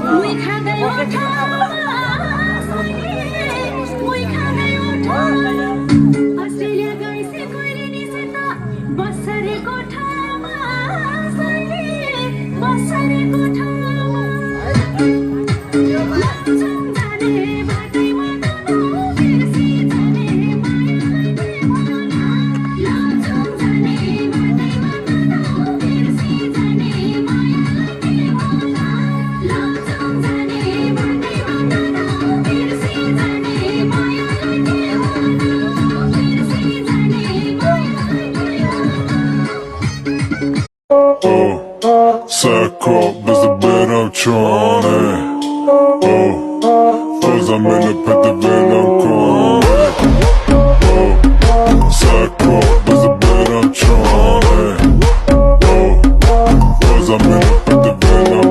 मुई खाँदै ओठमा मुई खाँदै ओठमा अस्ट्रेलिया गइसे कोइलिनीसित बसरे कोठामा बसरे कोठामा लान्छौँ जाने बाटैमा जानु बिर्सी जाने मायालाई देवाना लान्छौँ जाने बाटैमा जानु बिर्सी जाने मायालाई देवाना लान्छौँ जाने बाटैमा जानु बिर्सी जाने मायालाई देवाना बिर्सी जाने मायालाई देवाना Säkert biz de ber av tjane Fazla mina petter